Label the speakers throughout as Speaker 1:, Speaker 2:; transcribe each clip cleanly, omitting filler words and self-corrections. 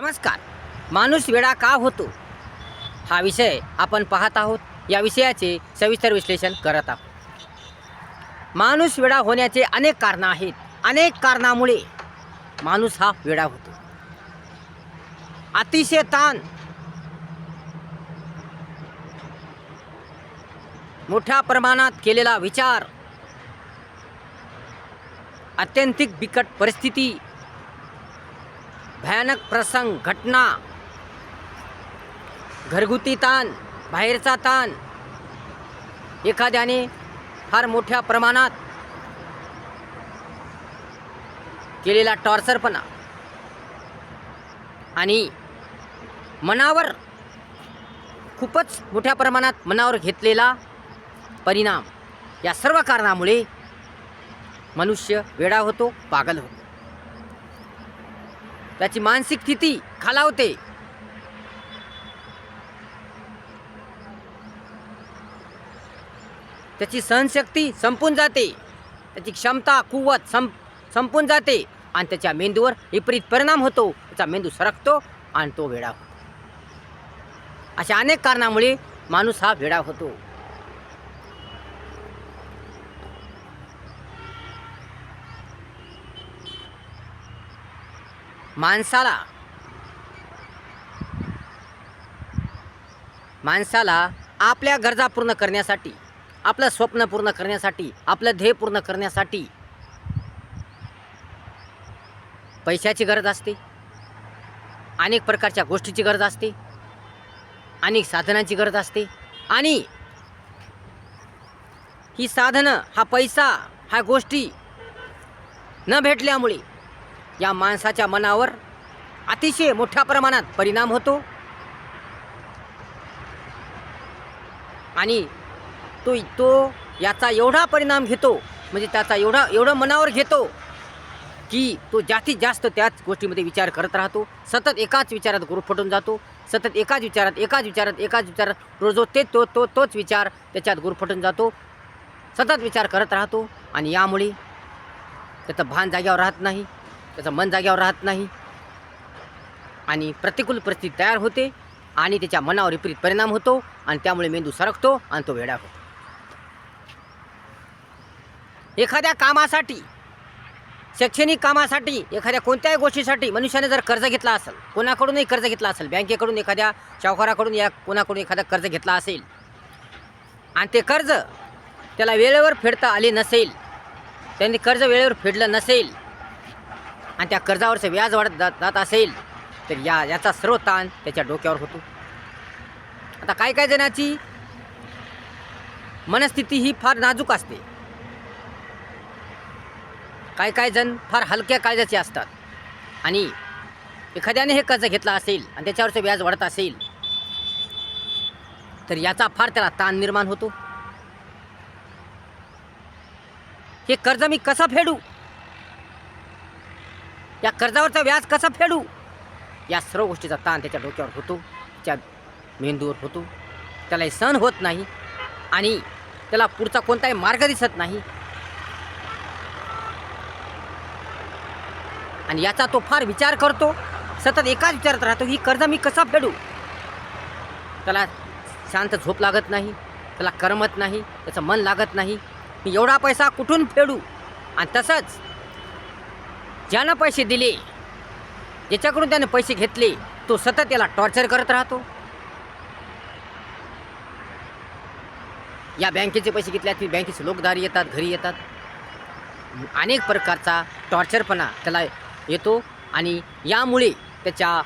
Speaker 1: नमस्कार. माणूस वेडा का होतो हा विषय आपण पाहत आहोत. या विषयाचे सविस्तर विश्लेषण करत आहोत. माणूस वेडा होण्याचे अनेक कारणं आहेत. अनेक कारणामुळे माणूस हा वेडा होतो. अतिशय ताण, मोठ्या प्रमाणात केलेला विचार, अत्यंतिक बिकट परिस्थिती, भयानक प्रसंग, घटना, घरगुती ताण, बाहेरचा ताण, एखाद्याने फार मोठ्या प्रमाणात केलेला टॉर्चरपणा आणि मनावर खूपच मोठ्या प्रमाणात मनावर घेतलेला परिणाम, या सर्व कारणामुळे मनुष्य वेडा होतो, पागल होतो. त्याची मानसिक स्थिती खालावते. त्याची सहनशक्ती संपून जाते. त्याची क्षमता, कुवत संपून जाते आणि त्याच्या मेंदूवर विपरीत परिणाम होतो. त्याचा मेंदू सरकतो आणि तो वेडा होतो. अशा अनेक कारणामुळे माणूस हा वेडा होतो. माणसाला आपल्या गरजा पूर्ण करण्यासाठी, आपलं स्वप्न पूर्ण करण्यासाठी, आपलं ध्येय पूर्ण करण्यासाठी पैशाची गरज असते, अनेक प्रकारच्या गोष्टीची गरज असते, अनेक साधनांची गरज असते. आणि ही साधनं, हा पैसा, ह्या गोष्टी न भेटल्यामुळे या माणसाच्या मनावर अतिशय मोठ्या प्रमाणात परिणाम होतो. आणि तो याचा एवढा परिणाम घेतो, म्हणजे त्याचा एवढं मनावर घेतो की तो जास्तीत जास्त त्याच गोष्टीमध्ये विचार करत राहतो. सतत एकाच विचारात गुरफटून जातो. सतत एकाच विचारात रोज तोच विचार त्याच्यात गुरफटून जातो. सतत विचार करत राहतो आणि यामुळे त्याचं भान जाग्यावर राहत नाही, त्याचं मन जाग्यावर राहत नाही आणि प्रतिकूल परिस्थिती तयार होते आणि त्याच्या मनावर विपरीत परिणाम होतो आणि त्यामुळे मेंदू सरकतो आणि तो वेडा होतो. एखाद्या कामासाठी, शैक्षणिक कामासाठी, एखाद्या कोणत्याही गोष्टीसाठी मनुष्याने जर कर्ज घेतला असेल, कोणाकडूनही कर्ज घेतला असेल, बँकेकडून, एखाद्या सावकाराकडून, या कोणाकडून एखादा कर्ज घेतला असेल आणि ते कर्ज त्याला वेळेवर फेडता आले नसेल, त्यांनी कर्ज वेळेवर फेडलं नसेल आणि त्या कर्जावरचं व्याज वाढत जात असेल, तर याचा सर्व ताण त्याच्या डोक्यावर होतो. आता काही जणांची मनस्थिती ही फार नाजूक असते. काही जण फार हलक्या काळजाचे असतात आणि एखाद्याने हे कर्ज घेतला असेल आणि त्याच्यावरचं व्याज वाढत असेल तर याचा फार त्याला ताण निर्माण होतो. हे कर्ज मी कसं फेडू, या कर्जावरचं व्याज कसं फेडू, या सर्व गोष्टीचा ताण त्याच्या डोक्यावर होतो, त्याच्या मेंदूवर होतो. त्याला हे सहन होत नाही आणि त्याला पुढचा कोणताही मार्ग दिसत नाही आणि याचा तो फार विचार करतो. सतत एकाच विचारात राहतो, ही कर्ज मी कसा फेडू. त्याला शांत झोप लागत नाही, त्याला करमत नाही, त्याचं मन लागत नाही. मी एवढा पैसा कुठून फेडू. आणि तसंच ज्यानं पैसे दिले, ज्याच्याकडून त्याने पैसे घेतले, तो सतत त्याला टॉर्चर करत राहतो. या बँकेचे पैसे घेतल्यात, बँकेचे लोकदारी येतात, घरी येतात. अनेक प्रकारचा टॉर्चरपणा त्याला येतो आणि यामुळे त्याच्या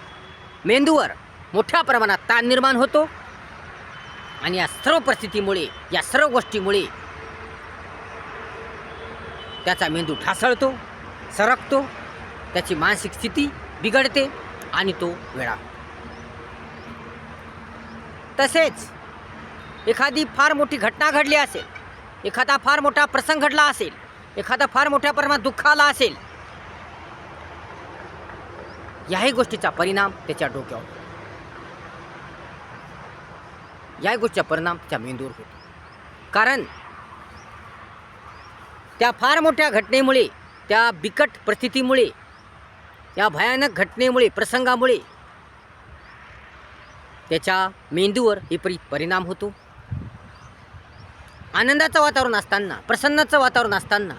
Speaker 1: मेंदूवर मोठ्या प्रमाणात ताण निर्माण होतो आणि या सर्व परिस्थितीमुळे, या सर्व गोष्टीमुळे त्याचा मेंदू ढासळतो, सरकतो, त्याची मानसिक स्थिती बिघडते आणि तो वेडा. तसेच एखादी फार मोठी घटना घडली असेल, एखादा फार मोठा प्रसंग घडला असेल, एखादा फार मोठ्या प्रमाणात दुःख आला असेल, याही गोष्टीचा परिणाम त्याच्या डोक्यावर, याही गोष्टीचा परिणाम त्याच्या मेंदूवर होतो. कारण त्या फार मोठ्या घटनेमुळे, त्या बिकट परिस्थितीमुळे, या भयानक घटनेमुळे, प्रसंगामुळे त्याच्या मेंदूवर विपरीत परिणाम होतो. आनंदाचं वातावरण असताना, प्रसन्नाचं वातावरण असताना,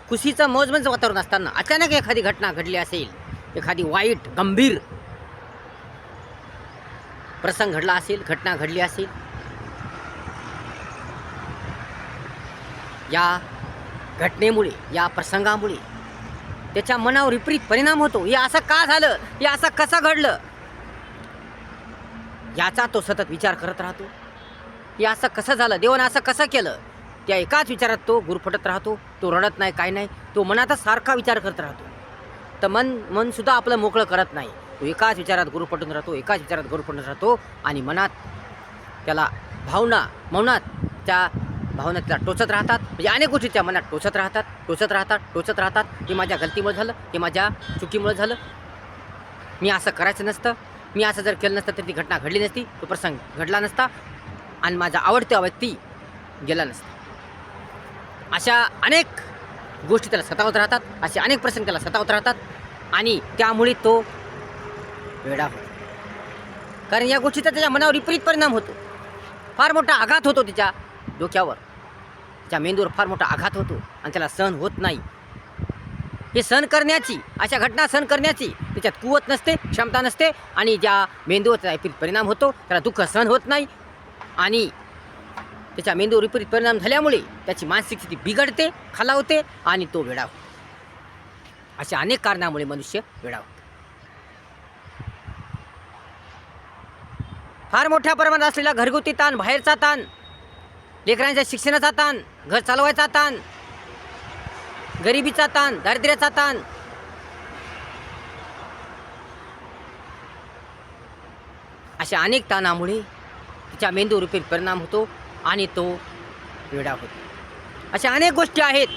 Speaker 1: खुशीचं मौजमजेचं वातावरण असताना अचानक एखादी घटना घडली असेल, एखादी वाईट गंभीर प्रसंग घडला असेल, घटना घडली असेल, या घटनेमुळे, या प्रसंगामुळे त्याच्या मनावर विपरीत परिणाम होतो. हे असं का झालं, हे असं कसं घडलं, याचा तो सतत विचार करत राहतो. हे असं कसं झालं, देवानं असं कसं केलं, त्या एकाच विचारात तो गुरफटत राहतो. तो रडत नाही, काय नाही, तो मनातच सारखा विचार करत राहतो. तर मनसुद्धा आपलं मोकळं करत नाही. तो एकाच विचारात गुरफटून राहतो, एकाच विचारात गुरफटून राहतो आणि मनात त्याला मौनात त्या भावना त्याला टोचत राहतात. म्हणजे अनेक गोष्टी त्या मनात टोचत राहतात. हे माझ्या गलतीमुळे झालं, हे माझ्या चुकीमुळे झालं, मी असं करायचं नसतं, मी असं जर केलं नसतं तर ती घटना घडली नसती, तो प्रसंग घडला नसता आणि माझा आवडता व्यक्ती गेला नसता. अशा अनेक गोष्टी त्याला सतावत राहतात, असे अनेक प्रसंग त्याला सतावत राहतात आणि त्यामुळे तो वेडा होतो. कारण या गोष्टीचा त्याच्या मनावर विपरीत परिणाम होतो. फार मोठा आघात होतो त्याच्या डोक्यावर, त्याच्या मेंदूवर फार मोठा आघात होतो आणि त्याला सहन होत नाही. हे सहन करण्याची, अशा घटना सहन करण्याची त्याच्यात कुवत नसते, क्षमता नसते आणि ज्या मेंदूवर त्याचा विपरीत परिणाम होतो, त्याला दुःख सहन होत नाही आणि त्याच्या मेंदूवर विपरीत परिणाम झाल्यामुळे त्याची मानसिक स्थिती बिघडते, खालावते आणि तो वेडा होतो. अशा अनेक कारणामुळे मनुष्य वेडा होतो. फार मोठ्या प्रमाणात असलेला घरगुती ताण, बाहेरचा ताण, लेकरांच्या शिक्षणाचा ताण, घर चालवायचा ताण, गरिबीचा ताण, दारिद्र्याचा ताण, अशा अनेक ताणामुळे तिच्या मेंदूवर विपरीत परिणाम होतो आणि तो वेडा होतो. अशा अनेक गोष्टी आहेत